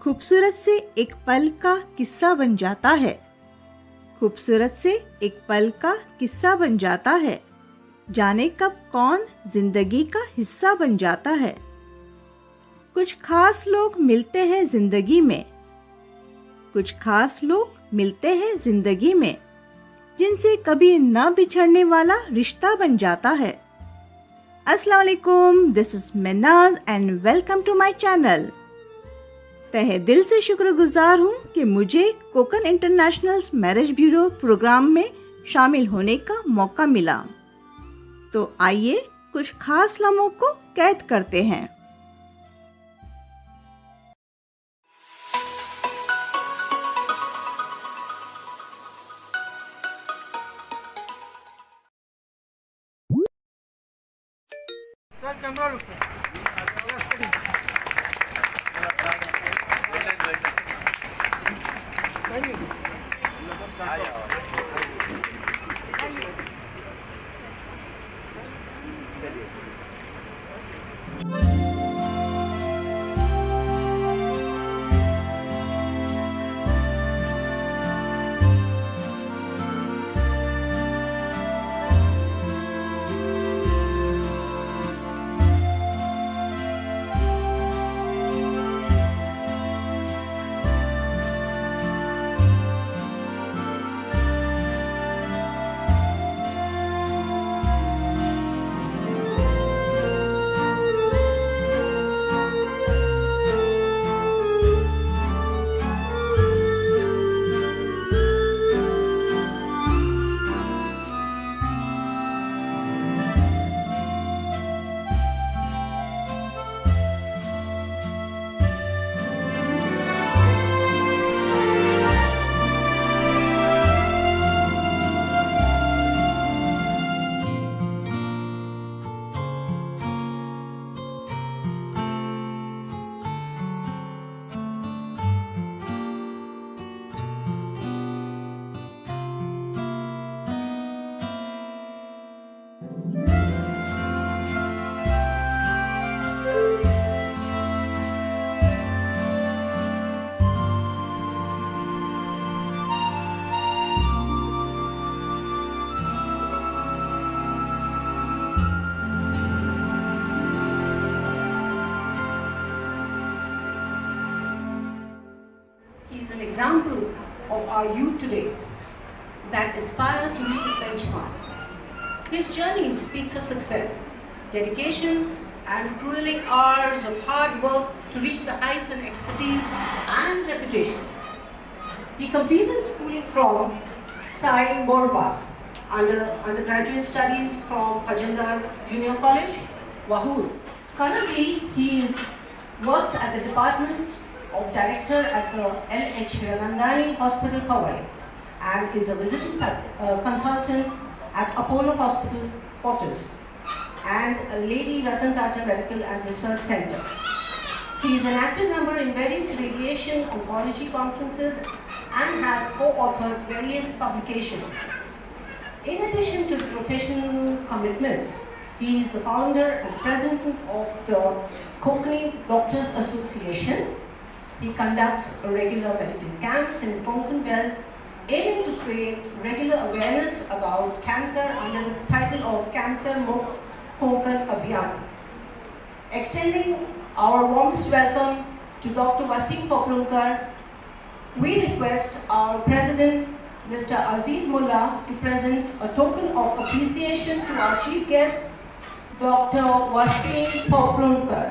खूबसूरत से एक पल का किस्सा बन जाता है। खूबसूरत से एक पल का किस्सा बन जाता है। जाने कब कौन जिंदगी का हिस्सा बन जाता है। कुछ खास लोग मिलते हैं जिंदगी में। कुछ खास लोग मिलते हैं जिंदगी में, जिनसे कभी न बिछड़ने वाला रिश्ता बन जाता है। अस्सलाम वालेकुम, this is Minaj and welcome to my channel. तहे दिल से शुक्रगुजार हूँ कि मुझे Konkan international marriage bureau program में शामिल होने का मौका मिला। तो आइए कुछ खास लम्हों को कैद करते हैं। Example of our youth today that aspire to be the benchmark. His journey speaks of success, dedication, and grueling hours of hard work to reach the heights and expertise and reputation. He completed schooling from Sai Borba, undergraduate studies from Fajandar Junior College, Wahur. Currently, he works at the Department of Director at the L.H. Hiranandani Hospital, Powai, and is a visiting consultant at Apollo Hospital, Fortis, and Lady Ratan Tata Medical and Research Center. He is an active member in various radiation oncology conferences and has co-authored various publications. In addition to the professional commitments, he is the founder and president of the Konkani Doctors Association. He conducts regular medical camps in Konkan Belt, aiming to create regular awareness about cancer under the title of Cancer Mukt Konkan Abhiyan. Extending our warmest welcome to Dr. Wasim Poplunkar, we request our President, Mr. Aziz Mullah, to present a token of appreciation to our chief guest, Dr. Wasim Poplunkar.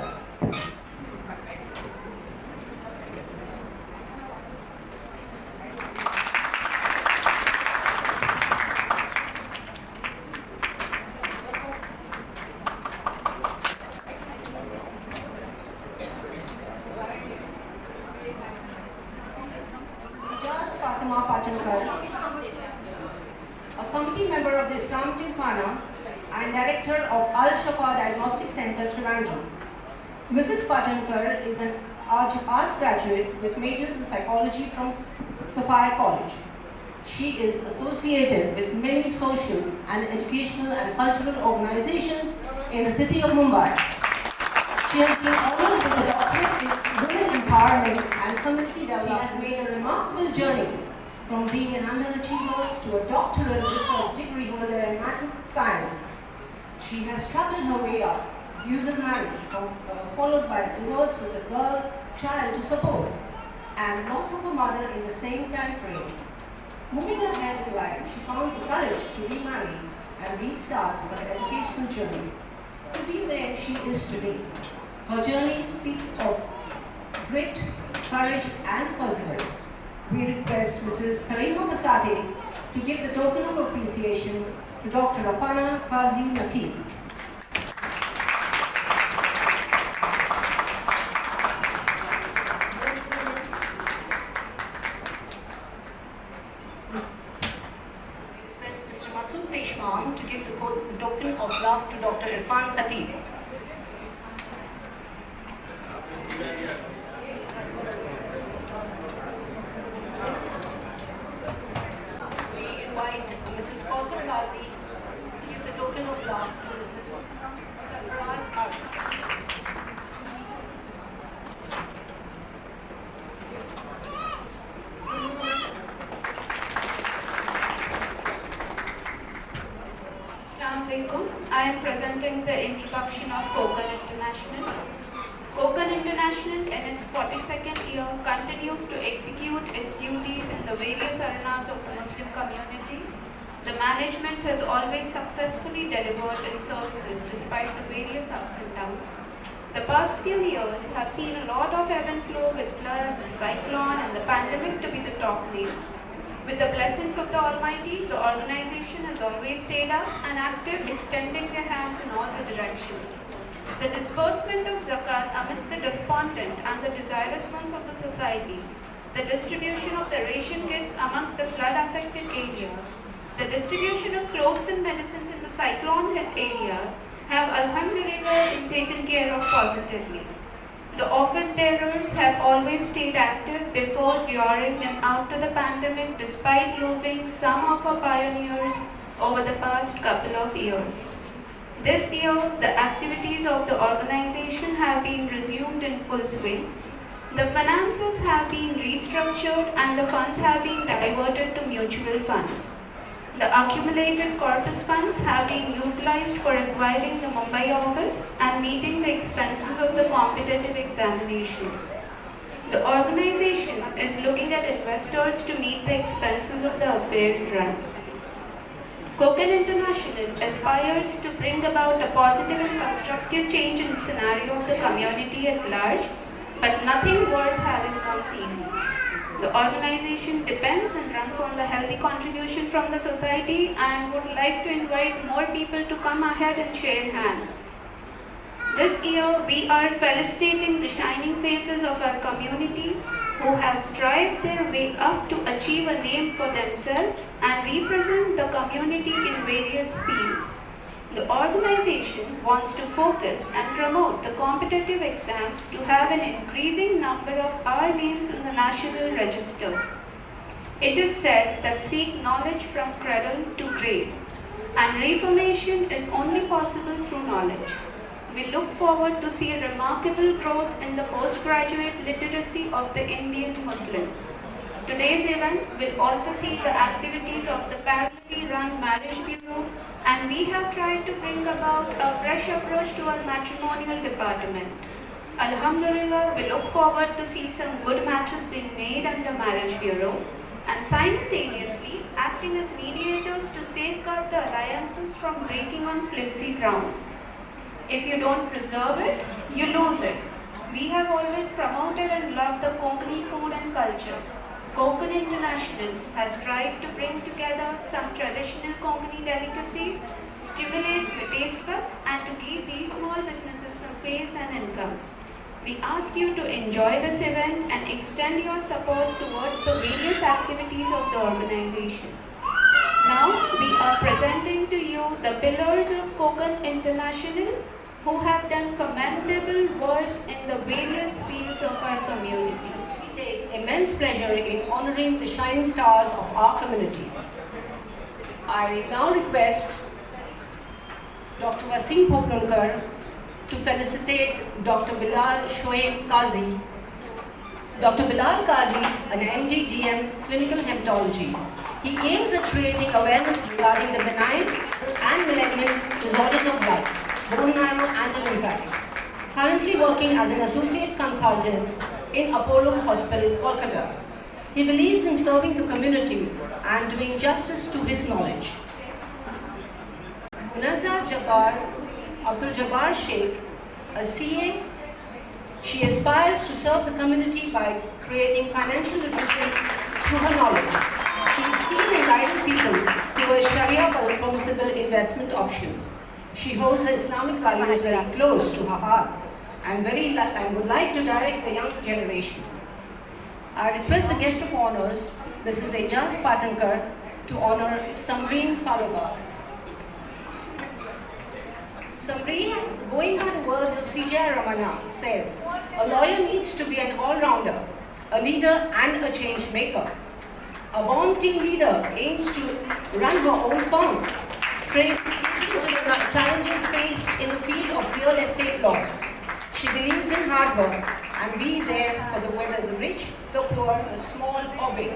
A committee member of the Islam Gymkhana and director of Al Shafa Diagnostic Center, Trivandrum. Mrs. Patankar is an arts graduate with majors in psychology from Sophia College. She is associated with many social and educational and cultural organizations in the city of Mumbai. She has been honored with the doctorate in women empowerment and remarkable journey from being an underachiever to a doctoral research degree holder in mathematics science. She has struggled her way up, user marriage, followed by a divorce with a girl child to support, and loss of her mother in the same time frame. Moving ahead in life, she found the courage to remarry and restart her educational journey to be where she is today. Her journey speaks of grit, courage, and perseverance. We request Mrs. Karima Vasate to give the token of appreciation to Dr. Afana Kazi Nakib. To give the token of love to Dr. Irfan Khatib. We invite Mrs. Kausar Kazi to give the token of love to Mrs. Sarfaraz Arif. I am presenting the introduction of Konkan International. Konkan International in its 42nd year continues to execute its duties in the various arenas of the Muslim community. The management has always successfully delivered its services despite the various ups and downs. The past few years have seen a lot of ebb and flow with floods, cyclone and the pandemic to be the top names. With the blessings of the Almighty, the organization has always stayed up and active, extending their hands in all the directions. The disbursement of zakat amidst the despondent and the desirous ones of the society, the distribution of the ration kits amongst the flood-affected areas, the distribution of clothes and medicines in the cyclone-hit areas have alhamdulillah been taken care of positively. The office bearers have always stayed active before, during and after the pandemic despite losing some of our pioneers over the past couple of years. This year, the activities of the organization have been resumed in full swing. The finances have been restructured and the funds have been diverted to mutual funds. The accumulated corpus funds have been utilized for acquiring the Mumbai office and meeting the expenses of the competitive examinations. The organization is looking at investors to meet the expenses of the affairs run. Konkan International aspires to bring about a positive and constructive change in the scenario of the community at large, but nothing worth having comes easy. The organization depends and runs on the healthy contribution from the society and would like to invite more people to come ahead and share hands. This year, we are felicitating the shining faces of our community who have strived their way up to achieve a name for themselves and represent the community in various fields. The organization wants to focus and promote the competitive exams to have an increasing number of our names in the national registers. It is said that seek knowledge from cradle to grave, and reformation is only possible through knowledge. We look forward to see a remarkable growth in the postgraduate literacy of the Indian Muslims. Today's event will also see the activities of the parallelly run Marriage Bureau, and we have tried to bring about a fresh approach to our matrimonial department. Alhamdulillah, we look forward to see some good matches being made under Marriage Bureau and simultaneously acting as mediators to safeguard the alliances from breaking on flimsy grounds. If you don't preserve it, you lose it. We have always promoted and loved the Konkani food and culture. Konkan International has tried to bring together some traditional Konkani delicacies, stimulate your taste buds, and to give these small businesses some face and income. We ask you to enjoy this event and extend your support towards the various activities of the organization. Now, we are presenting to you the pillars of Konkan International who have done commendable work in the various fields of our community. We take immense pleasure in honoring the shining stars of our community. I now request Dr. Wasim Poplankar to felicitate Dr. Bilal Shoaib Kazi, Dr. Bilal Qazi, an MD DM clinical hematology. He aims at creating awareness regarding the benign and malignant disorders of blood, bone marrow and the lymphatics. Currently working as an associate consultant in Apollo Hospital, Kolkata. He believes in serving the community and doing justice to his knowledge. Munazza Abdul Jabbar Sheikh, a CA, she aspires to serve the community by creating financial literacy through her knowledge. She is keen in guiding people towards Sharia permissible investment options. She holds her Islamic values very close to her heart and would like to direct the young generation. I request the guest of honors, Mrs. Ejaz Patankar, to honor Samreen Paloga. Samreen, going by the words of C.J. Ramana, says, a lawyer needs to be an all-rounder, a leader and a change maker. A born team leader aims to run her own firm, the challenges faced in the field of real estate laws. She believes in hard work and be there for whether the rich, the poor, the small or big.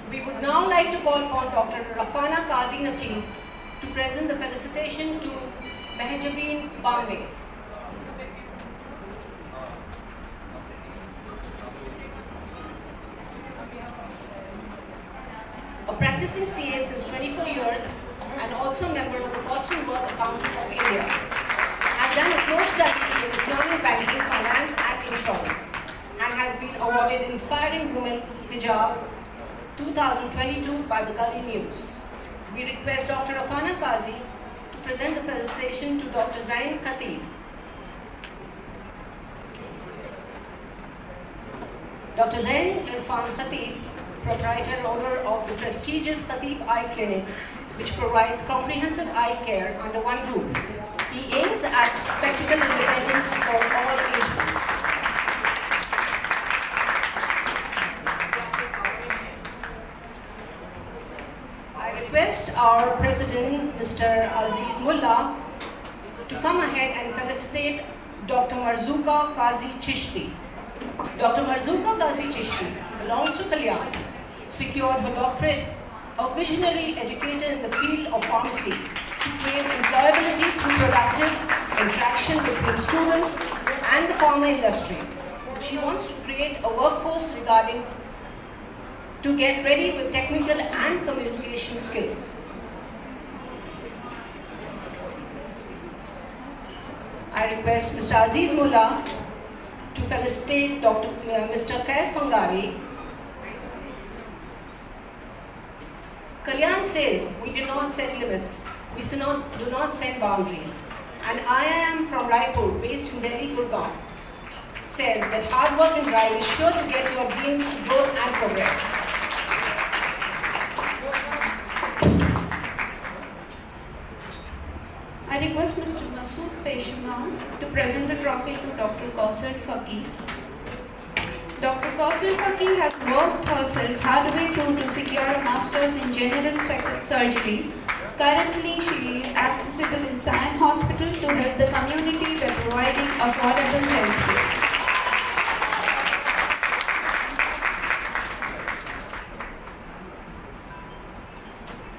We would now like to call upon Dr. Rafana Qazi Naqi to present the felicitation to Mehjabeen Bamne. A practicing CA since 24 years and also member of the Boston Worth Accountant of India, has done a close study in Islamic banking, finance and insurance, and has been awarded Inspiring Women Hijab 2022 by the Gully News. We request Dr. Rafana Qazi to present the felicitation to Dr. Zain Khatib. Dr. Zain Irfan Khatib, proprietor owner of the prestigious Khatib Eye Clinic, which provides comprehensive eye care under one roof. He aims at spectacle independence for all ages. I request our President, Mr. Aziz Mullah, to come ahead and felicitate Dr. Marzuka Qazi Chishti. Dr. Marzuka Qazi Chishti belongs to Kalyan, secured her doctorate, a visionary educator in the field of pharmacy, to create employability through productive interaction between students and the pharma industry. She wants to create a workforce to get ready with technical and communication skills. I request Mr. Aziz Mullah to felicitate Mr. Kaif Fangari. Kalyan says, we do not set limits, we do not set boundaries. And I am from Raipur, based in Delhi, Gurgaon, says that hard work and drive is sure to get your dreams to growth and progress. I request Mr. Masood Peshman to present the trophy to Dr. Kausar Faqih. Dr. Kausar Faqih has worked herself hard way through to secure a master's in general surgery. Currently, she is accessible in Sion Hospital to help the community by providing affordable health care.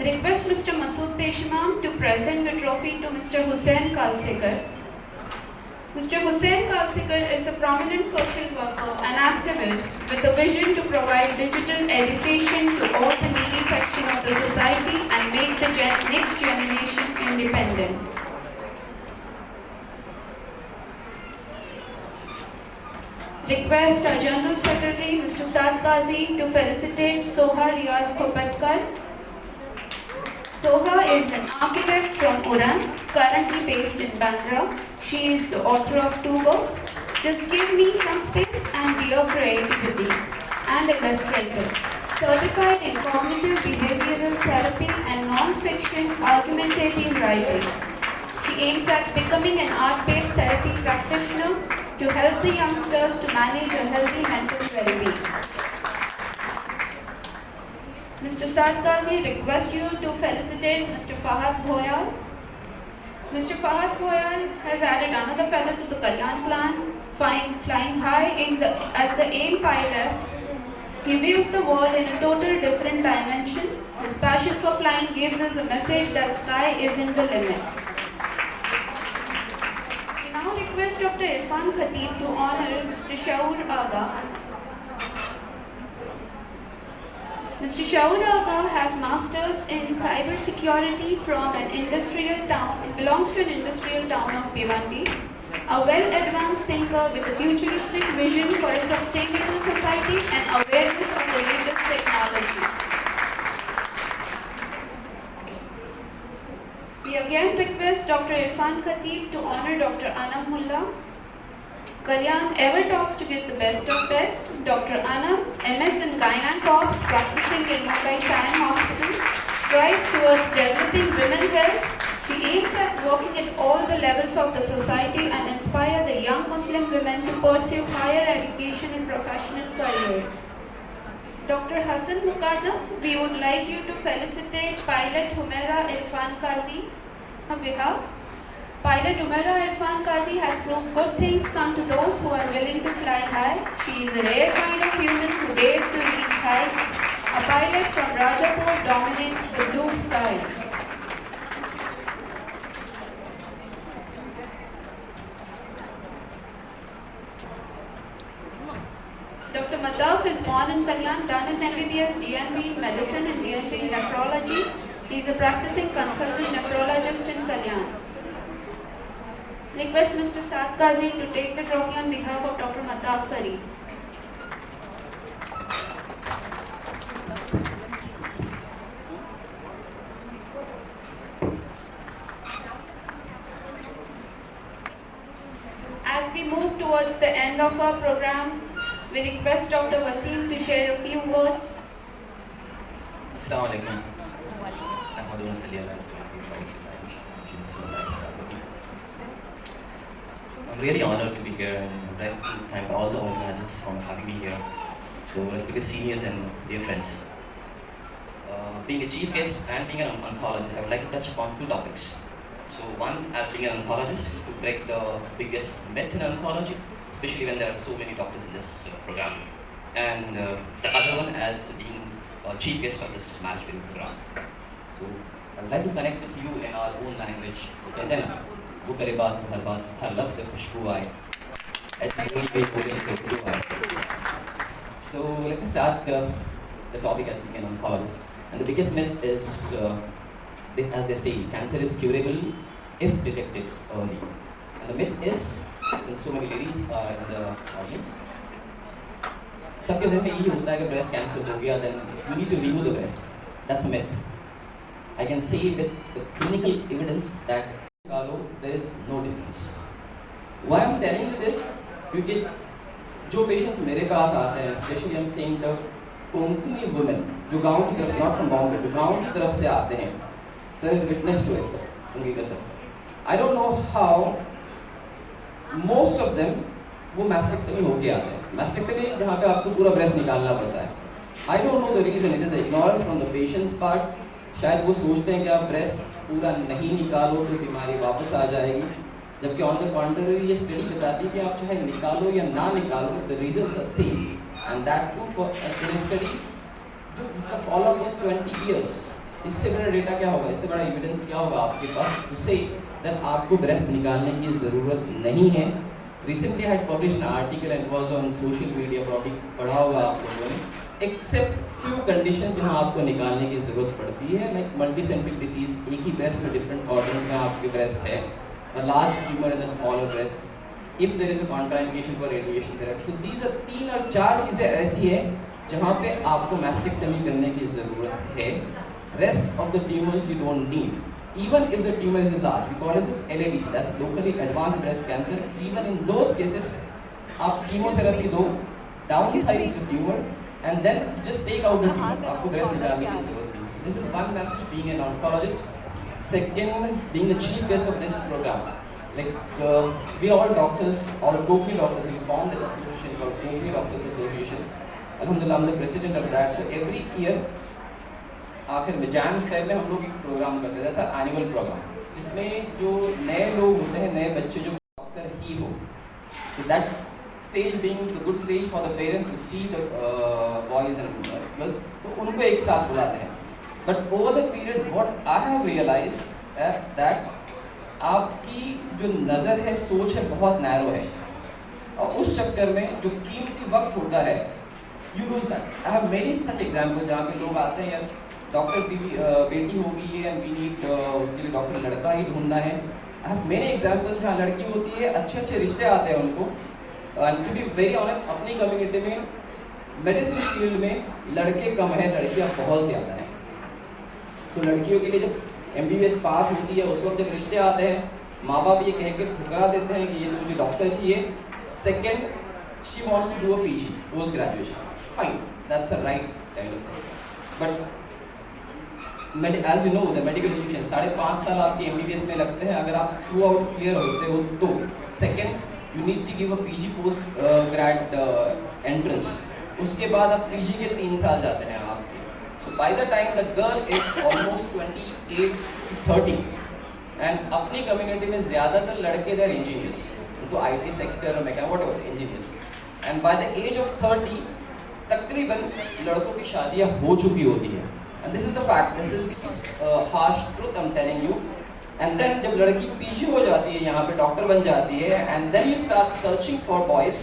Request Mr. Masood Peshman to present the trophy to Mr. Hussain Kalsekar. Mr. Hussain Kalsekar is a prominent social worker and activist with a vision to provide digital education to all the needy section of the society and make the next generation independent. Request our General Secretary, Mr. Saad Qazi, to felicitate Soha Riaz Khopatkar. Soha is an architect from Uran, currently based in Bandra. She is the author of 2 books, Just Give Me Some Space and Dear Creativity, and illustrator. Certified in cognitive behavioral therapy and non-fiction argumentative writing. She aims at becoming an art-based therapy practitioner to help the youngsters to manage a healthy mental well-being. Mr. Saad Qazi requests you to felicitate Mr. Fahad Bhoyal. Mr. Fahad Bhoyal has added another feather to the Kalyan Plan, flying high as the AIM pilot. He views the world in a total different dimension. His passion for flying gives us a message that sky isn't the limit. We now request Dr. Irfan Khatib to honor Mr. Shaur Aga. Mr. Shaur Aga has masters in cyber security from an industrial town. It belongs to an industrial town of Bhiwandi. A well-advanced thinker with a futuristic vision for a sustainable society and awareness of the latest technology. We again request Dr. Irfan Khatib to honor Dr. Anam Mullah. Kalyan ever talks to get the best of best. Dr. Anam, MS in Gynae-Obs, practicing in Mumbai Sion Hospital, strives towards developing women's health. She aims at working at all the levels of the society and inspire the young Muslim women to pursue higher education and professional careers. Dr. Hassan Muqaddam, we would like you to felicitate Pilot Humaira Irfan Qazi on behalf. Pilot Humaira Irfan Qazi has proved good things come to those who are willing to fly high. She is a rare kind of human who dares to reach heights. A pilot from Rajapur dominates the blue skies. Dr. Madaf is born in Kalyan, done his MBBS DNB in medicine and DNB in nephrology. He is a practicing consultant nephrologist in Kalyan. Request Mr. Saad Qazi to take the trophy on behalf of Dr. Madaf Fareed. As we move towards the end of our program, we request Dr. Wasim to share a few words. Assalamu alaikum. I'm really honored to be here and I'd like to thank all the organizers for having me here. So, respected seniors and dear friends, being a chief guest and being an oncologist, I would like to touch upon two topics. So, one, as being an oncologist, to break the biggest myth in oncology, especially when there are so many doctors in this program. And the other one as being a chief guest of this management program. So, I'd like to connect with you in our own language. कहते हैं ना, वो करे बात तो हर बात हर लफ्ज़ से खुशबू आए, ऐसे बोले से खुशबू आए. So let me start the topic as being an oncologist. And the biggest myth is, as they say, cancer is curable if detected early. And the myth is, since so many ladies are in the audience, सबके ज़हन में यही होता है कि breast cancer हो गया, then you need to remove the breast. That's a myth. I can say with the clinical evidence that there is no difference. Why I'm telling you this? क्योंकि जो patients मेरे पास आते हैं, especially I'm saying the Konkani women, जो गांव की तरफ से, not from Bombay, जो गांव की तरफ से आते हैं, sir is witness to it. उनकी कसम. I don't know how most of them वो mastectomy होके आते हैं. Mastectomy जहाँ पे आपको पूरा breast निकालना पड़ता है. I don't know the reason. It is ignorance from the patient's part. शायद वो सोचते हैं कि आप breast पूरा नहीं निकालो तो बीमारी वापस आ जाएगी, जबकि on the contrary ये study बताती है कि आप चाहे निकालो या ना निकालो, the reasons are same, and that too for a study जो जिसका follow up is 20 years. इससे बड़ा डेटा क्या होगा, इससे बड़ा evidence क्या होगा आपके पास to say that आपको breast निकालने की ज़रूरत नहीं है. Recently I had published an article and it was on social media, probably पढ़ा होगा आप लोगों ने. Except few conditions जहाँ आपको निकालने की ज़रूरत पड़ती है, like multicentric disease, एक ही breast में different organ में आपके breast है, a large tumor in a smaller breast, if there is a contraindication for radiation therapy. So these are 3 or 4 चीज़ें ऐसी है जहाँ पे आपको mastectomy करने की ज़रूरत है. Rest of the tumors you don't need. Even if the tumor is large, we call it LABC, that's locally advanced breast cancer. Even in those cases, आप chemotherapy दो, downsize the tumor, and then just take out the tumor. आपको breast निकालने की ज़रूरत नहीं है. So this is one message being an oncologist. Second, being the chief guest of this program. Like we all doctors, all Konkani doctors, we formed an association called Konkani Doctors Association. Alhamdulillah, I'm the president of that. So every year, आखिर में Jan-Feb में हम लोग एक programme करते हैं, annual programme, जिसमें जो नए लोग होते हैं, नए बच्चे जो डॉक्टर ही हो, So that stage being the good stage for the parents to see the boys and girls, तो उनको एक साथ बुलाते हैं. But over the period, what I have realized that आपकी जो नज़र है, सोच है, बहुत नैरो है, और उस चक्कर में जो कीमती वक्त होता है, you lose that. I have many such examples जहाँ पे लोग आते हैं, यार डॉक्टर की बेटी होगी है, we need उसके लिए डॉक्टर लड़का ही ढूंढना है. I have many examples जहाँ लड़की होती है, अच्छे अच्छे रिश्ते आते हैं उनको. And to be very honest, अपनी कम्युनिटी में मेडिसिन फील्ड में लड़के कम हैं, लड़कियाँ बहुत ज़्यादा हैं. सो लड़कियों के लिए जब MBBS पास होती है, उस वक्त जब रिश्ते आते हैं, माँ बाप ये कह के ठुकरा देते हैं कि ये तो मुझे डॉक्टर चाहिए. Second, she wants to do a PG, post graduation. Fine, that's a right kind of thing. But as you know, the medical education 5.5 साल आपके MBBS में लगते हैं. अगर आप थ्रू आउट क्लियर होते हो तो second, you need to give a PG post grad entrance. उसके बाद आप PG के 3 साल जाते हैं आपके. So by the time the girl is almost 28 to 30, and अपनी कम्युनिटी में ज़्यादातर लड़के they are engineers, into IT sector or mechanical whatever engineers, and by the age of 30 तकरीबन लड़कों की शादियाँ हो चुकी होती है. And this is the fact, this is harsh truth I'm telling you. And then जब लड़की PG हो जाती है, यहाँ पे डॉक्टर बन जाती है, and then you start searching for boys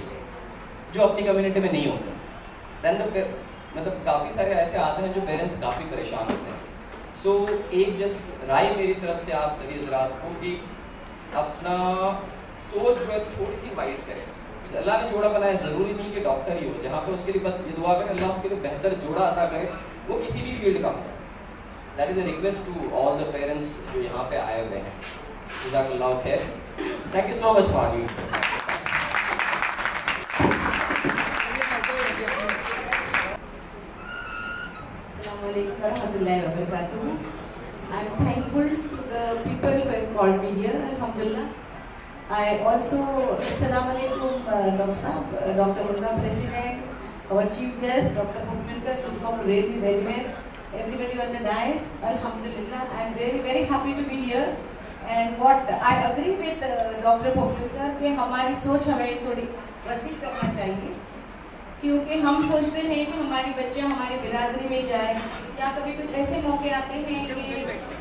जो अपनी कम्युनिटी में नहीं होते. Then मतलब काफ़ी सारे ऐसे आते हैं जो पेरेंट्स काफ़ी परेशान होते हैं. So एक जस्ट राय मेरी तरफ से आप सभी हज़रात को कि अपना सोच जो है थोड़ी सी वाइड करें. अल्लाह ने जोड़ा बनाया, ज़रूरी नहीं कि डॉक्टर ही हो. जहाँ पे उसके लिए बस ये दुआ करें अल्लाह उसके लिए बेहतर जोड़ा अता करे, वो किसी भी फील्ड का हो. That is a request to all the parents जो यहाँ पे आए हुए हैं. जज़ाकल्लाहु खैर. Thank you so much for you. Assalamu alaikum warahmatullahi wabarakatuh. I am thankful to the people who have called me here. Alhamdulillah. I also, Assalamu alaikum, Dr. Saab, Dr. Mullah, President, our chief guest, Dr. Pupilkar, who spoke really very well. Everybody on the dais, Alhamdulillah, I am really very happy to be here. And what I agree with Dr. Pupilkar कि हमारी सोच हमें थोड़ी वसी करना चाहिए, क्योंकि हम सोचते हैं कि हमारी बच्चे हमारी बिरादरी में जाए, या कभी कुछ ऐसे मौके आते हैं कि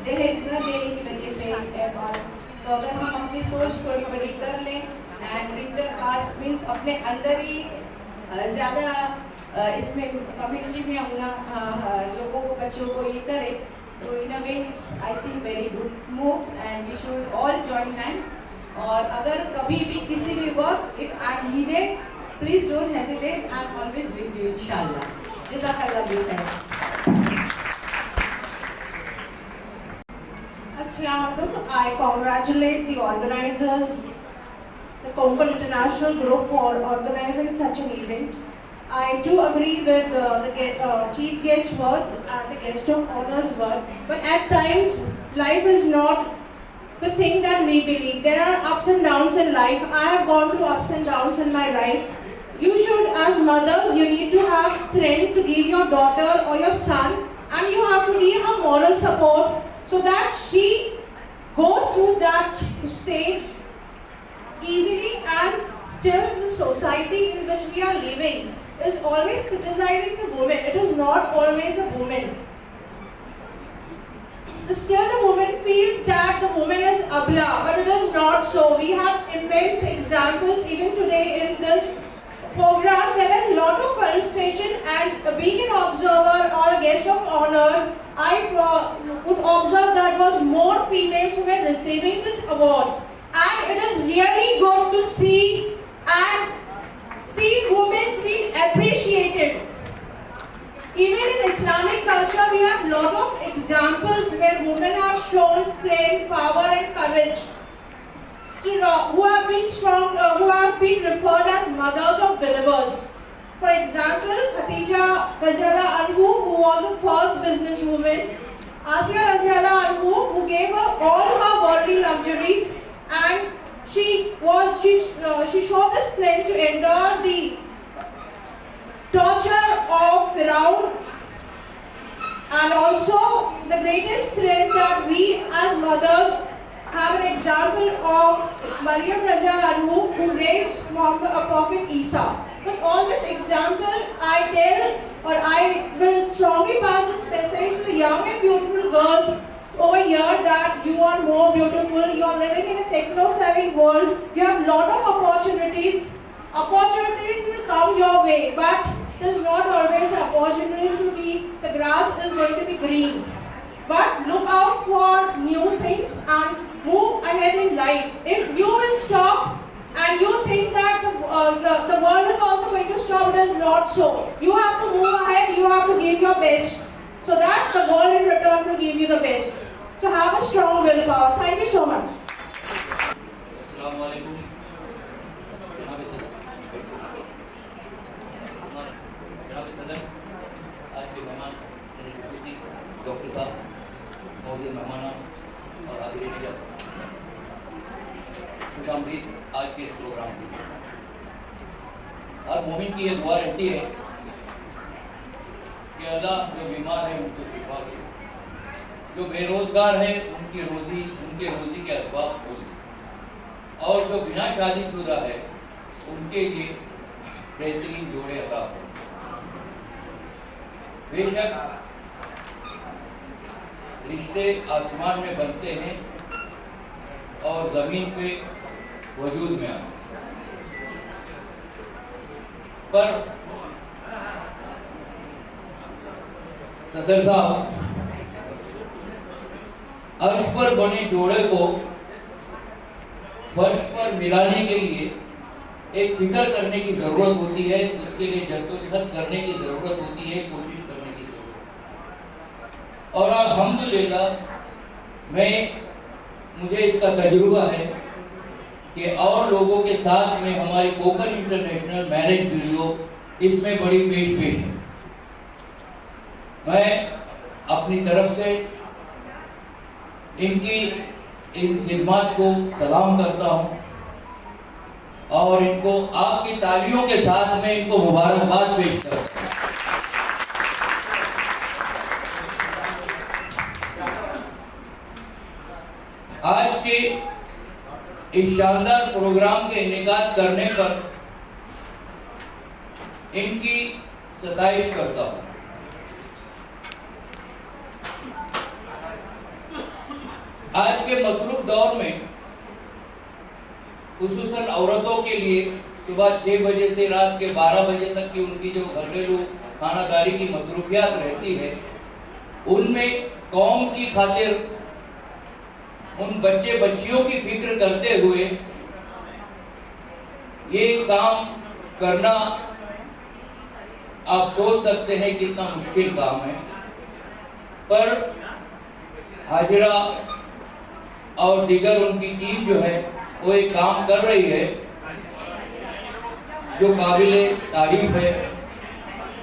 दहेज न देने की वजह से. तो अगर हम अपनी सोच थोड़ी बड़ी कर लें एंड इंटर कास्ट मीन्स अपने अंदर ही ज़्यादा इसमें कम्युनिटी में अपना लोगों को, बच्चों को ये करें, तो in a way it's I think very good move and we should all join hands. और अगर कभी भी किसी भी वक्त if I am needed, please don't hesitate, I am always with you इंशाल्लाह. जज़ाकल्लाह खैर. I congratulate the organizers, the Konkan International Group, for organizing such an event. I do agree with the chief guest's words and the guest of honor's word, but at times life is not the thing that we believe. There are ups and downs in life. I have gone through ups and downs in my life. You should, as mothers, you need to have strength to give your daughter or your son, and you have to be her moral support, so that she goes through that stage easily. And still the society in which we are living is always criticizing the woman. It is not always the woman. Still the woman feels that the woman is abla, but it is not so. We have immense examples even today in this program. There were a lot of felicitation, and being an observer or a guest of honor, I would observe that was more females who were receiving these awards, and it is really good to see women being appreciated. Even in Islamic culture, we have lot of examples where women have shown strength, power, and courage. Who have been strong, who have been referred as mothers of believers. For example, Khadija Raziallahu Anhu, who was a first businesswoman, Asiya Raziallahu Anhu, who gave her all her worldly luxuries, and she showed the strength to endure the torture of Firaun, and also the greatest strength that we as mothers have an example of Maryam Raza Anhu, who raised Muhammad, Prophet Isa. With all this example, I tell, or I will strongly pass this message to the young and beautiful girl over here that you are more beautiful. You are living in a techno-savvy world. You have a lot of opportunities. Opportunities will come your way, but there's not always the opportunities to be, the grass is going to be green. But look out for new things and move ahead in life. If you will stop and you think that the world is also going to stop, it is not so. You have to move ahead, you have to give your best, so that the world in return will give you the best. So have a strong willpower. Thank you so much. अस्सलाम वालेकुम जनाब सदर जनाब सदर आज के मेहमान खुसूसी doctor साहब मौजूद मेहमान और हाजिर मीडिया साहब खुशामदीद आज के इस प्रोग्राम की। हर मोमिन की ये दुआ रहती है कि अल्लाह जो बीमार है उनको शिफा दे, जो बेरोजगार है उनकी उनके रोजी के असबाब खोल दे, और जो बिना शादीशुदा है उनके लिए बेहतरीन जोड़े अता हो। बेशक रिश्ते आसमान में बनते हैं और ज़मीन पे वजूद में आते हैं, पर सदर साहब अर्श पर बने जोड़े को फर्श पर मिलाने के लिए एक फिक्र करने की ज़रूरत होती है, उसके लिए जद्दोजहद करने की ज़रूरत होती है, कोशिश करने की ज़रूरत है। और अल्हम्दुलिल्लाह मुझे इसका तजुर्बा है कि और लोगों के साथ में हमारी कोकन इंटरनेशनल मैरिज ब्यूरो इसमें बड़ी पेश है। मैं अपनी तरफ से इनकी इन खिदमत को सलाम करता हूँ और इनको आपकी तालियों के साथ में इनको मुबारकबाद पेश करता हूँ। आज के इस शानदार प्रोग्राम के इनेकाद करने पर इनकी सताइश करता हूँ। आज के मसरूफ दौर में खुसूसन औरतों के लिए सुबह 6 बजे से रात के 12 बजे तक की उनकी जो घरेलू खानादारी की मसरूफियात रहती है, उनमें कौम की खातिर उन बच्चे बच्चियों की फिक्र करते हुए ये काम करना आप सोच सकते हैं कितना मुश्किल काम है, पर हाजिरा और दीगर उनकी टीम जो है वो एक काम कर रही है जो काबिले तारीफ है।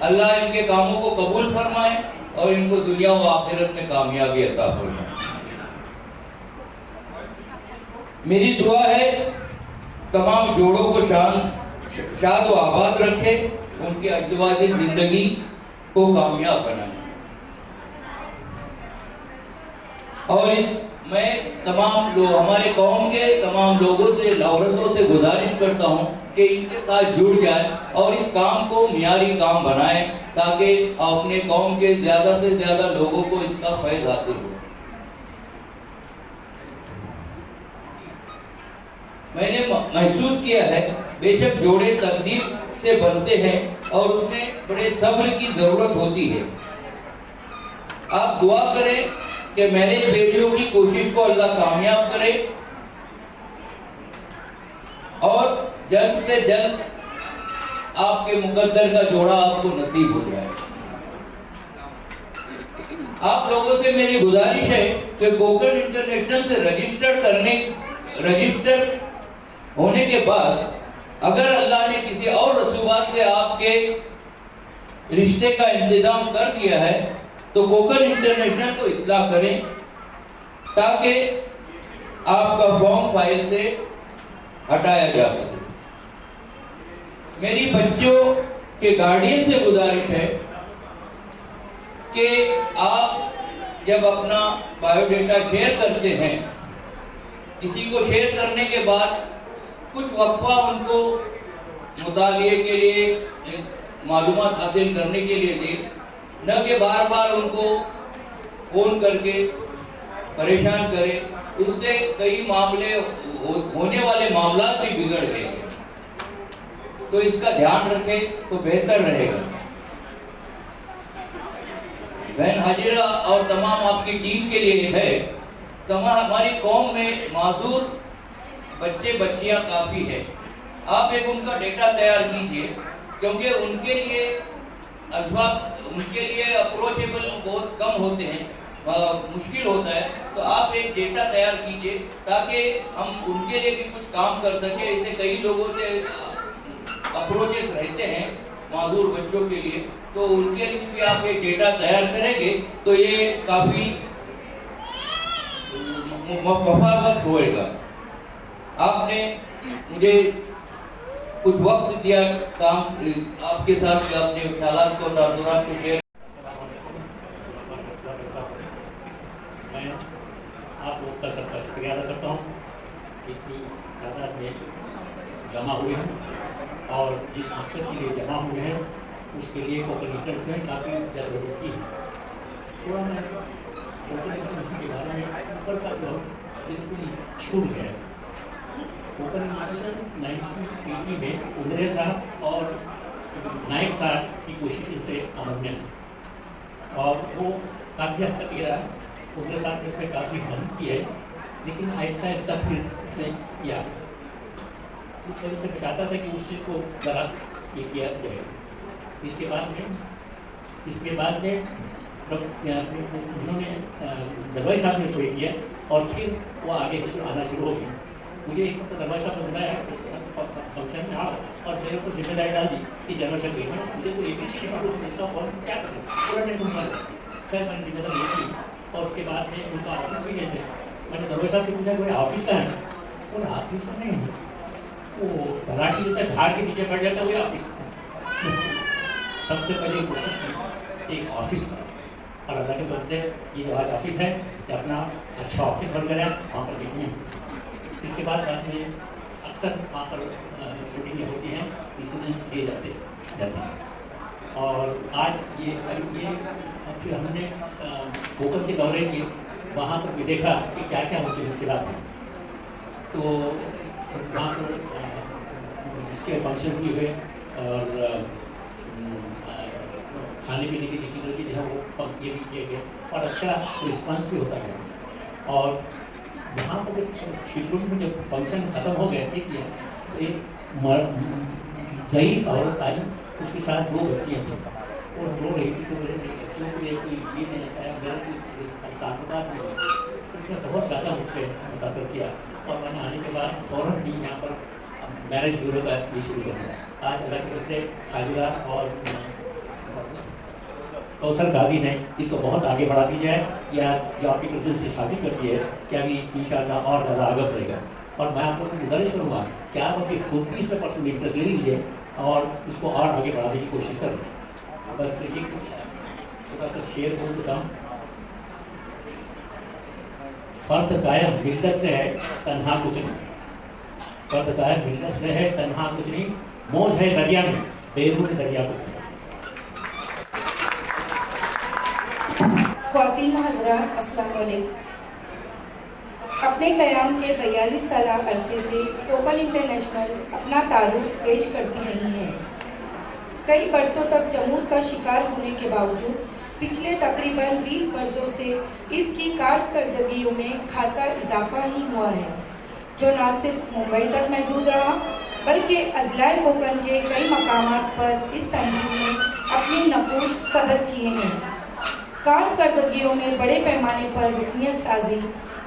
अल्लाह इनके कामों को कबूल फरमाए और इनको दुनिया व आखिरत में कामयाबी अता फरमाए। मेरी दुआ है तमाम जोड़ों को शाद व आबाद रखे, उनके अजवाज़े जिंदगी को कामयाब बनाए। और मैं तमाम लोग हमारे कौम के तमाम लोगों से औरतों से गुजारिश करता हूँ कि इनके साथ जुड़ जाए और इस काम को मियारी काम बनाए ताकि अपने कौम के ज़्यादा से ज़्यादा लोगों को इसका फैज़ हासिल हो। मैंने महसूस किया है बेशक जोड़े तकदीर से बनते हैं और उसमें बड़े सब्र की ज़रूरत होती है। आप दुआ करें कि मैरिज ब्यूरो की कोशिश को अल्लाह कामयाब करे और जल्द से जल्द आपके मुकद्दर का जोड़ा आपको नसीब हो जाए। आप लोगों से मेरी गुजारिश है कि कोकन इंटरनेशनल से रजिस्टर होने के बाद अगर अल्लाह ने किसी और रसूबात से आपके रिश्ते का इंतजाम कर दिया है तो कोकन इंटरनेशनल को इत्तला करें ताकि आपका फॉर्म फाइल से हटाया जा सके। मेरी बच्चों के गार्डियन से गुजारिश है कि आप जब अपना बायोडेटा शेयर करते हैं किसी को शेयर करने के बाद कुछ वक्फा उनको मुतालिए के लिए, मालूमात हासिल करने के लिए दे, न कि बार बार उनको फ़ोन करके परेशान करे। उससे कई मामले होने वाले मामला भी बिगड़ गए, तो इसका ध्यान रखें तो बेहतर रहेगा। बहन हाजिरा और तमाम आपकी टीम के लिए है, हमारी कौम में माजूर बच्चे बच्चियां काफ़ी है। आप एक उनका डेटा तैयार कीजिए, क्योंकि उनके लिए असबाब, उनके लिए अप्रोचेबल बहुत कम होते हैं, मुश्किल होता है। तो आप एक डेटा तैयार कीजिए ताकि हम उनके लिए भी कुछ काम कर सकें। इसे कई लोगों से अप्रोचेस रहते हैं माजूर बच्चों के लिए, तो उनके लिए भी आप एक डेटा तैयार करेंगे तो ये काफ़ी मफावत होएगा। आपने मुझे कुछ वक्त दिया काम आपके साथ, अपने ख्यालात को, तासुरात को शेयर। मैं आप लोग का सबका शुक्रिया अदा करता हूँ कि इतनी तादाद में जमा हुए हैं और जिस मकसद के लिए जमा हुए हैं उसके लिए कोऑर्डिनेटर जो है काफ़ी ज़रूरत है। थोड़ा मैं कोऑर्डिनेटर के बारे में ऊपर का जो बिल्कुल ही छूट गया है। कोऑर्डिनेशन 1980 में उंदरे साहब और नायक साहब की कोशिश से अमल में है और वो काफ़ी हद तक रहा। उंदरे साहब ने इसमें काफ़ी मेहनत की है, लेकिन आहिस्ता आहिस्ता फिर उसने किया। उस वजह से मैं चाहता था कि उस चीज़ को ज़रा ये किया जाए। इसके बाद में उन्होंने दरबारी साहब ने इसको ये किया और फिर वो आगे आना शुरू हो गया। मुझे एक हफ्ता दरबारी साहब ने बुलाया फंक्शन में आओ और मेरे ऊपर जिम्मेदारी डाल दी कि जनरल सेक्रेटरी मैंने मुझे तो ABC के मालूम इसका फॉर्म क्या करें, पूरा नहीं दूँगा। खैर मैंने जिम्मेदारी ली थी और उसके बाद में उनका ऑफिस भी नहीं थे। मैंने दरबारी साहब से पूछा कोई ऑफिस का है? और ऑफिस नहीं, वो तलाशी जैसा झाड़ के नीचे बैठ जाता वही ऑफिस। सबसे पहले कोशिश की एक ऑफिस का, और अल्लाह के फजल से ये जो आज ऑफिस है ये अपना अच्छा ऑफिस बन गया, वहाँ पर मीटिंग। इसके बाद में अक्सर वहाँ पर मीटिंगें होती हैं, डिसीजन किए जाते हैं। और आज ये फिर हमने कोकन के दौरे किए, वहाँ पर भी देखा कि क्या क्या होती मुश्किलात हैं। तो वहाँ पर इसके फंक्शन भी हुए और खाने पीने की चीज़ों की जो है वो ये भी किए गए और अच्छा रिस्पांस भी होता गया। और वहाँ पर चित्रकूट में जब फंक्शन ख़त्म हो गया तो एक ज़ईफ़ औरत आई, उसके साथ 2 बच्चियाँ थी और रो रही थी। तो मेरे बच्चों को ये कोई ये नहीं आया, मेरा कोई ताल्लुकात नहीं है। उसने बहुत ज़्यादा उस पर मुतासर किया और मैंने आने के बाद फ़ौरन भी यहाँ पर मैरिज ब्यूरो का ये शुरू कर दिया। आज अल्लाह की तरफ से हाजिरा और कौसर गाजी ने इसको बहुत आगे बढ़ा दी जाए, या जो आपकी प्रेजेंस से साबित करती है कि अभी इंशाअल्लाह और ज़्यादा आगे बढ़ेगा। और मैं आपको तो गुजारिश करूँगा कि आप अभी खुद भी इसमें पर्सनल इंटरेस्ट ले लीजिए और इसको और आगे बढ़ाने की कोशिश करें। बस देखिए कुछ छोटा सा शेर बोल देता हूँ। फ़र्द कायम मिल्लत से है तन्हा कुछ नहीं, फ़र्द कायम मिल्लत से है तन्हा कुछ नहीं, मौज है दरिया में बैरून दरिया कुछ नहीं। ख्वातीन हज़रात अस्सलाम वालेकुम। अपने क़याम के 42 साल अरसे से कोकन इंटरनेशनल अपना तारुफ पेश करती रही है। कई बरसों तक जमूद का शिकार होने के बावजूद पिछले तकरीबन 20 बरसों से इसकी कारकर्दगियों में खासा इजाफा ही हुआ है, जो न सिर्फ मुंबई तक महदूद रहा बल्कि अजलाए कोकन के कई मकामात पर इस तंजीम ने अपनी नकूश सबत किए हैं। कारकर्दगियों में बड़े पैमाने पर रुकनियत साजी,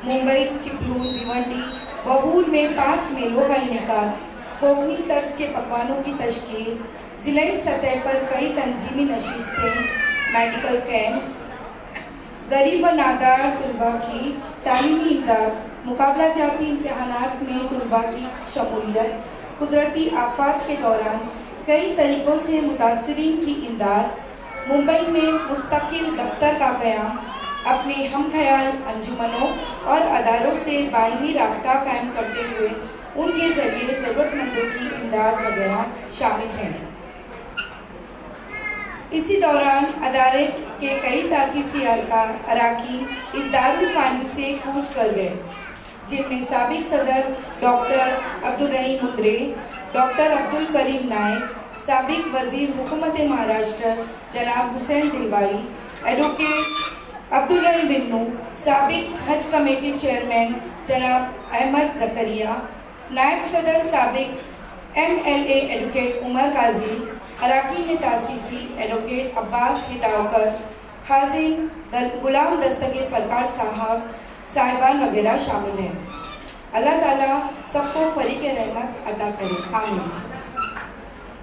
मुंबई, चिपलून, भिवंडी व हूर में 5 मेलों का इनेकाद, कोकनी तर्ज के पकवानों की तश्कील, ज़िलाई सतह पर कई तंजीमी नशिस्तें, मेडिकल कैंप, गरीब व नादार तुलबा की तालीमी इमदाद, मुकाबला जाती इम्तहानात में तुलबा की शमूलियत, कुदरती आफात के दौरान कई तरीक़ों से मुतासरीन की इमदाद, मुंबई में मुस्तकिल दफ्तर का क़याम, अपने हम ख्याल अंजुमनों और अदारों से बाहिमी राब्ता कायम करते हुए उनके ज़रिए ज़रूरतमंदों की इमदाद वगैरह शामिल हैं। इसी दौरान अदारे के कई तासीसी अरकान इस दारुल फ़ानी से कूच कर गए, जिनमें साबिक सदर डॉक्टर अब्दुल रहीम मुद्रे, डॉक्टर अब्दुल करीम नायक, साबिक वज़ीर हुकूमत महाराष्ट्र जनाब हुसैन दिलवाई, एडवोकेट अब्दुल रहीम बिन्नू, साबिक हज कमेटी चेयरमैन जनाब अहमद ज़करिया, नायब सदर साबिक MLA एडवोकेट उमर काजी, अरकान तासीसी एडवोकेट अब्बास हिटावकर, खाजिन गुलाम दस्तगीर परकार साहिबान वगैरह शामिल हैं। अल्लाह ताला सबको फरीक रहमत अता करे, आमीन।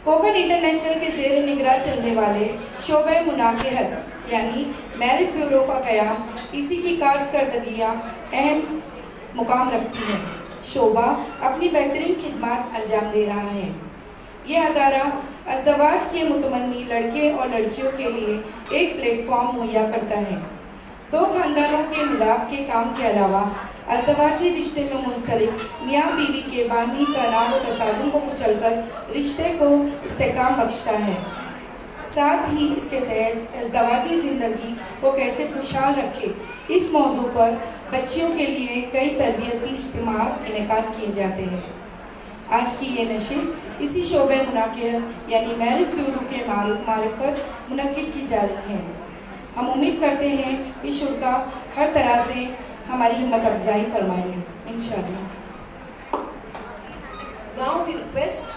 कोकन इंटरनेशनल के ज़ेर निगरान चलने वाले शोबे मुनाकिहत यानी मैरिज ब्यूरो का क़याम इसी की कारकर्दगियाँ अहम मुकाम रखती हैं। शोबा अपनी बेहतरीन खिदमत अंजाम दे रहा है। यह अदारा अज़दवाज के मुतमन्नी लड़के और लड़कियों के लिए एक प्लेटफॉर्म मुहैया करता है। दो खानदानों के मिलाप के काम के अलावा अज़दवाजी रिश्ते में मुंसलिक मियाँ बीवी के बाहमी तनाव व तसादुम को कुचलकर रिश्ते को इस्तेकाम बख्शता है। साथ ही इसके तहत अज़दवाजी ज़िंदगी को कैसे खुशहाल रखे, इस मौजू पर बच्चियों के लिए कई तरबियती इज्तिमाअत इनेकाद किए जाते हैं। आज की ये नशिस्त इसी शोबे मुनाकिहत यानी मैरिज ब्यूरो के मारिफत मुनक्किद की जा रही है। हम उम्मीद करते हैं कि शुरा हर तरह से हमारी हिम्मत अफजाई फरमाएंगे, इंशाअल्लाह। Now we request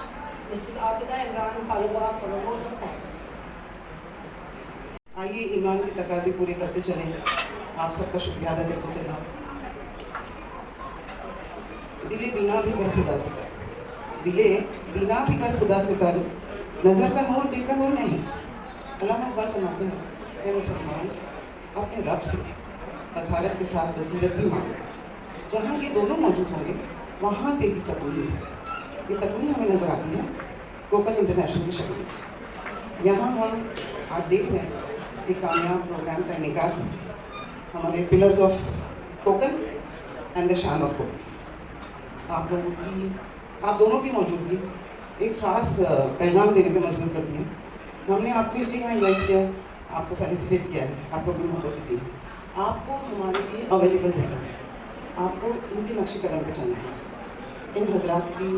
Mrs. Abida Imran Palwa for a vote of thanks. आइए ईमान की तकाज़े पूरे करते चलें, आप सबका शुक्रिया अदा करते चलें। दिले बिना भी कर खुदा से तर, दिले बिना भी कर खुदा से तर, नज़र का नूर दिल का नूर नहीं। अल्लामा इकबाल फरमाते हैं, ऐ मुसलमान अपने रब से बसारत के साथ बसीरत भी मांग, जहाँ ये दोनों मौजूद होंगे वहाँ तेरी तकमील है। ये तकमील हमें नज़र आती है कोकन इंटरनेशनल की शक्ल में। यहाँ हम आज देख रहे हैं एक कामयाब प्रोग्राम का इनेकाद, हमारे pillars of Konkan and the शान ऑफ कोकन। आप लोगों की, आप दोनों की मौजूदगी एक ख़ास पैगाम देने पर मजबूर करती है। हमने आपको इसलिए यहाँ इन्वाइट किया, आपको फेलिसिटेट किया है, आपको अपनी मोहब्बत दी है, आपको हमारे लिए अवेलेबल रहना है, आपको इनके नक्शे कदम पर चलना है। इन हजरात की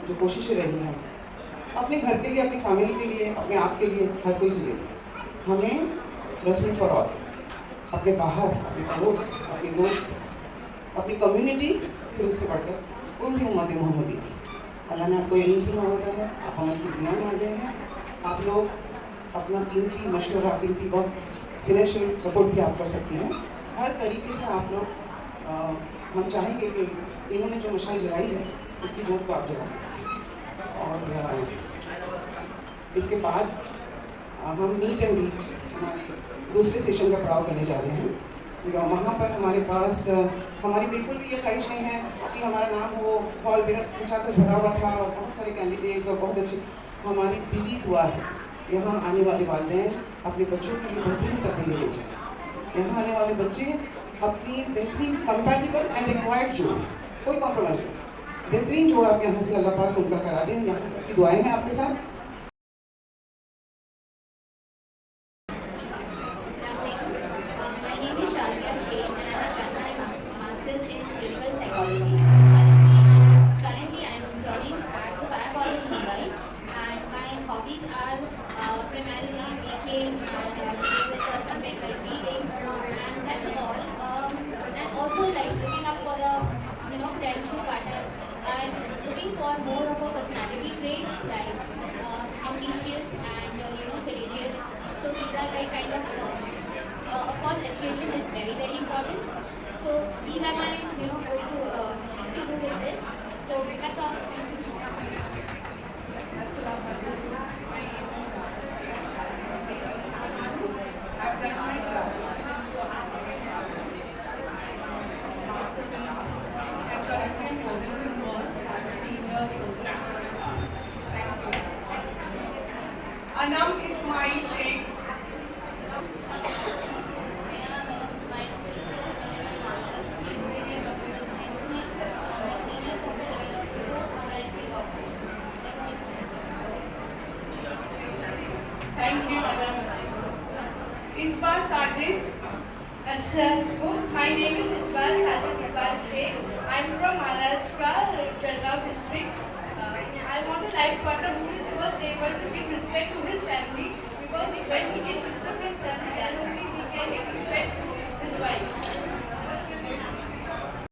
जो कोशिशें रही हैं अपने घर के लिए, अपनी फैमिली के लिए, अपने आप के लिए, हर कोई जिले हमें रेस्पेक्ट फॉर ऑल, अपने बाहर, अपने पड़ोस, अपने दोस्त, अपनी कम्युनिटी, फिर उससे बढ़कर पूरी उम्मत मोहम्मदी। अल्लाह ने आपको इल्म से नवाजा है, आप अमल की दुनिया में आ गए हैं। आप लोग अपना कीमती मशवरा, कीमती वक्त, फिनेंशियल सपोर्ट भी आप कर सकते हैं। हर तरीके से आप लोग हम चाहेंगे कि इन्होंने जो मशाल जलाई है उसकी जोत को आप जला दें। और इसके बाद हम मीट एंड रीट हमारे दूसरे सेशन का पड़ाव करने जा रहे हैं। वहाँ पर हमारे पास हमारी बिल्कुल भी ये ख्वाहिश नहीं है कि हमारा नाम हो, हॉल बेहद खचाखच भरा हुआ था और बहुत सारे कैंडिडेट्स और बहुत अच्छे। हमारी दिली दुआ है यहाँ आने वाले वालिदैन अपने बच्चों के लिए बेहतरीन तब्दीली ले जाएँ। यहाँ आने वाले बच्चे अपनी बेहतरीन कंपैटिबल एंड रिक्वायर्ड जोड़, कोई कॉम्प्रोमाइज़ नहीं, बेहतरीन जोड़ आप यहाँ से अल्लाह पाक उनका करा दें। यहाँ सबकी दुआएं हैं आपके साथ। potential partner. I'm looking for more of a personality traits like ambitious and courageous. So these are like kind of course education is very important. So these are my goal to do with this. So that's all. Assalamualaikum. My name is I've done my graduation in Masters in Art. And currently I'm working with MOS as a senior postgraduate. Thank you. Anam Ismail Sheikh. मेरा नाम Ismail Assalamualaikum. My name is Isbar Sajid Iqbal Sheikh. I'm from Maharashtra, Jalgaon district. I want a life partner who is first able to give respect to his family, because when he gives respect to his family, then only he can give respect to his wife.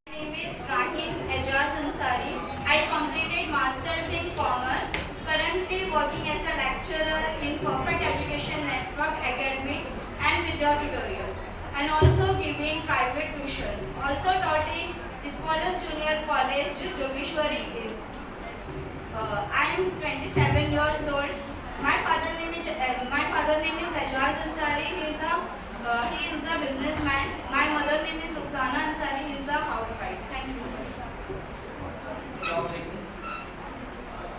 My name is Rahil Ejaz Ansari. I completed Masters in Commerce, currently working as a lecturer in Perfect Education Network Academy and Vidya Tutorials, and also giving private tuitions. Also taught in Scholars Junior College, Jogeshwari East. I am 27 years old. My father name is Ejaz Ansari. He is a businessman. My mother name is Ruxana Ansari. He is a housewife. Thank you. Assalamualaikum.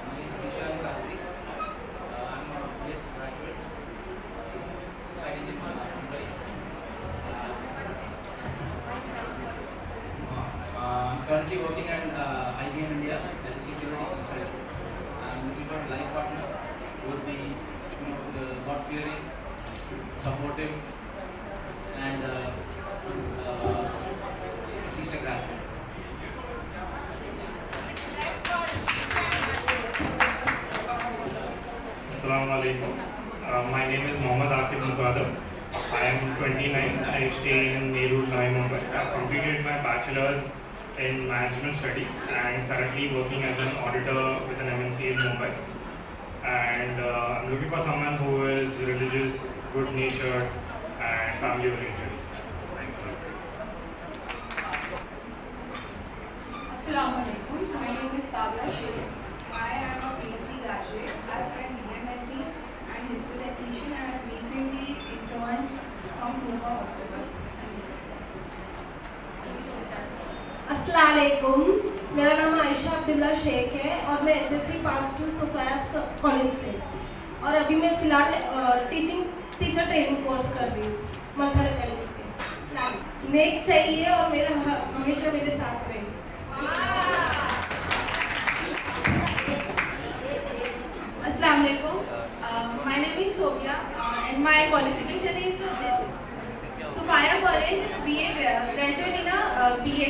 My name is Ishan Qazi. I'm a BS graduate studying in Mumbai. I'm currently working at IBM India as a security consultant. I'm looking for a life partner who would be, God-fearing, supportive, and at least a graduate. Assalamu alaikum. My name is Mohammad Akib Mukadam. I am 29. I stay in Nerul, Navi Mumbai. I have completed my bachelor's in management studies and currently working as an auditor with an MNC in Mumbai. And I'm looking for someone who is religious, good-natured, and family-oriented. Thanks a lot. Assalamu alaikum. My name is Sabra Sheikh. I am a BSc graduate. I have done DMLT and history technician, and I have recently interned from Kufa Hospital. अस्सलाम वालेकुम, मेरा नाम आयशा अब्दुल्ला शेख है और मैं HSC pass to सोफियास college से, और अभी मैं फ़िलहाल टीचर ट्रेनिंग कोर्स कर रही हूँ मक्खन अकेडमी से। नेक चाहिए और मेरा हमेशा मेरे साथ रहे। Assalamu alaikum. My name is Sobia and my qualification is Sophia College, BA graduate in a BBA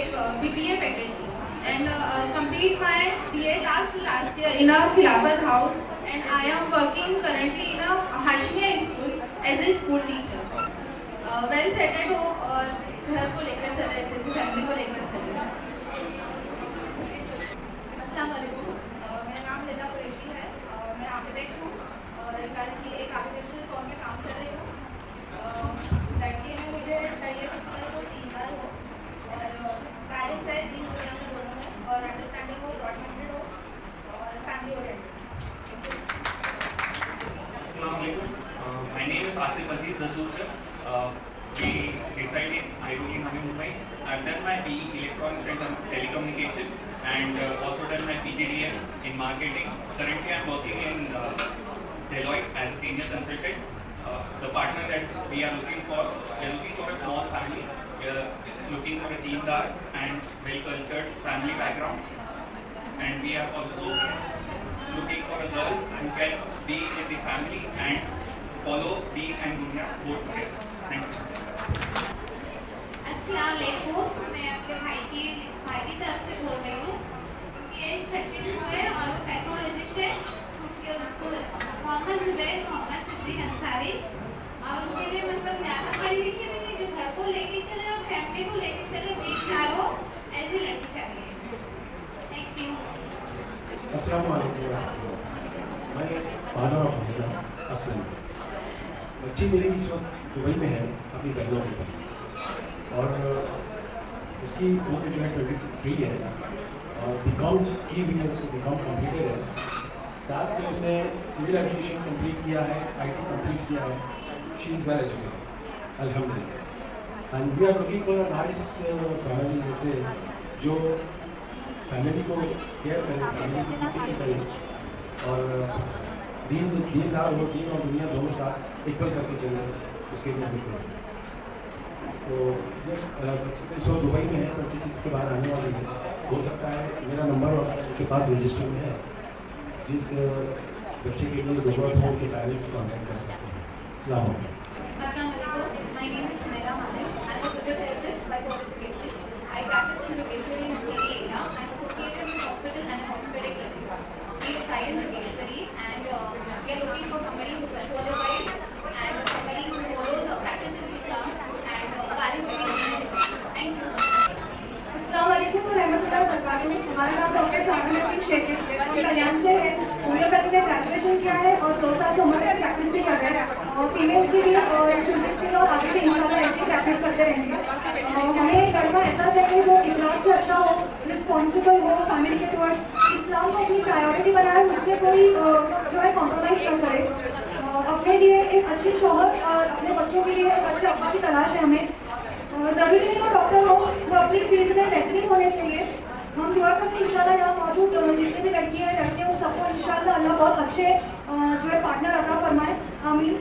faculty, and complete my DA last year in a Khilafat house, and I am working currently in a Hashmiya school as a school teacher. Well settled हो और घर को लेकर चले, जैसे family को लेकर चले। अस्सलाम वालेकुम, मेरा नाम लिदा कुरैशी है, मैं आर्किटेक्ट हूँ और करंटली एक आर्किटेक्चर फॉर्म में काम कर रही हूँ। लड़के में मुझे चाहिए जिसमें कोई सीनियर हो और बैलेंस है दीन दुनिया में दोनों में, और अंडरस्टैंडिंग हो, ब्रॉड माइंडेड हो और family oriented. Assalamu alaikum. My name is Asif Aziz Rasool. We reside in Airoli, Navi Mumbai. I've done my BE Electronics and Telecommunication and also done my PGDM in marketing. Currently, I'm working in Deloitte as a senior consultant. The partner that we are looking for a small family. We are looking for a deendar and well-cultured family background. And we are also looking for a girl who can be in the family and follow deen and dunya both together. Thank you. अस्सलाम वालेकुम, मैं अपने भाई की तरफ से बोल रही हूँ। ये 32 है और वो साइकोलॉजिस्ट है। मोहम्मद जुबैर, मोहम्मद सिद्दीक अंसारी, और उनके लिए मतलब ज़्यादा पढ़ी लिखी भी नहीं, जो घर को लेके चले और फैमिली को लेके चले, दीनदार हो, ऐसी लड़की चाहिए। Thank you. अस्सलाम वालेकुम। मैं फादर ऑफ हमीदा असलम। बच्ची मेरी इस वक्त दुबई में है अपनी बहनों के पास, और उसकी उम्र जो है 23 है और बीकॉम की हुई है, उसने बीकॉम कम्प्लीटेड है। साथ में उसने सिविल एविएशन कंप्लीट किया है, IT कंप्लीट किया है। शी इज़ वेल एजुकेटेड अल्हम्दुलिल्लाह, and we are looking for a nice family, जैसे जो फैमिली को केयर करे, फैमिली की फिक्र करे और दीनदार हो, दीन और दुनिया दोनों साथ इक्वल करके चले, उसके लिए हमें करें। तो ये बच्चे इस वक्त दुबई में है, 26 के बाद आने वाली है। हो सकता है मेरा नंबर और उनके पास रजिस्टर में है, जिस बच्चे के लिए ज़रूरत हो उनके पेरेंट्स से कॉन्टैक्ट कर सकते हैं। अस्सलाम वालेकुम। Assalamualaikum. My name is Sumaira Malik. I'm a physiotherapist by qualification. I practice in Jogeshwari in Pune area. I am associated with a hospital and an orthopedic clinic. We reside in Jogeshwari and we are looking for somebody who is well qualified and somebody who follows practices Islam and values between. Thank you. अस्सलामुअलैकुम व रहमतुल्लाहि व बरकातुहू। हमारा नाम doctor Sabir Naseem Sheikh है। हम कल्याण से हैं। होम्योपैथी में ग्रेजुएशन किया है और 2 साल से होम्योपैथी प्रैक्टिस भी कर रहे हैं और फीमेल्स के लिए और चिल्ड्रंस के लिए और आगे भी इंशाल्लाह ऐसी प्रैक्टिस करते रहेंगे। हमें एक लड़का ऐसा चाहिए जो इखलाक से अच्छा हो, रिस्पॉन्सिबल हो, फैमिली के टुवर्ड्स इस्लाम को अपनी प्रायोरिटी बनाए, उससे कोई जो है कॉम्प्रोमाइज़ न करे। अपने लिए एक अच्छी शौहर और अपने बच्चों के लिए एक अच्छे अब्बा की तलाश है हमें। ज़रूरी नहीं वो डॉक्टर हो, वो अपनी फील्ड में बेहतरीन होने चाहिए। हम दुआ करते हैं इंशाल्लाह यहाँ मौजूद जितने भी लड़की हैं लड़के हैं, वो सबको इंशाल्लाह अल्लाह बहुत अच्छे जो है पार्टनर अता फरमाए। आमीन।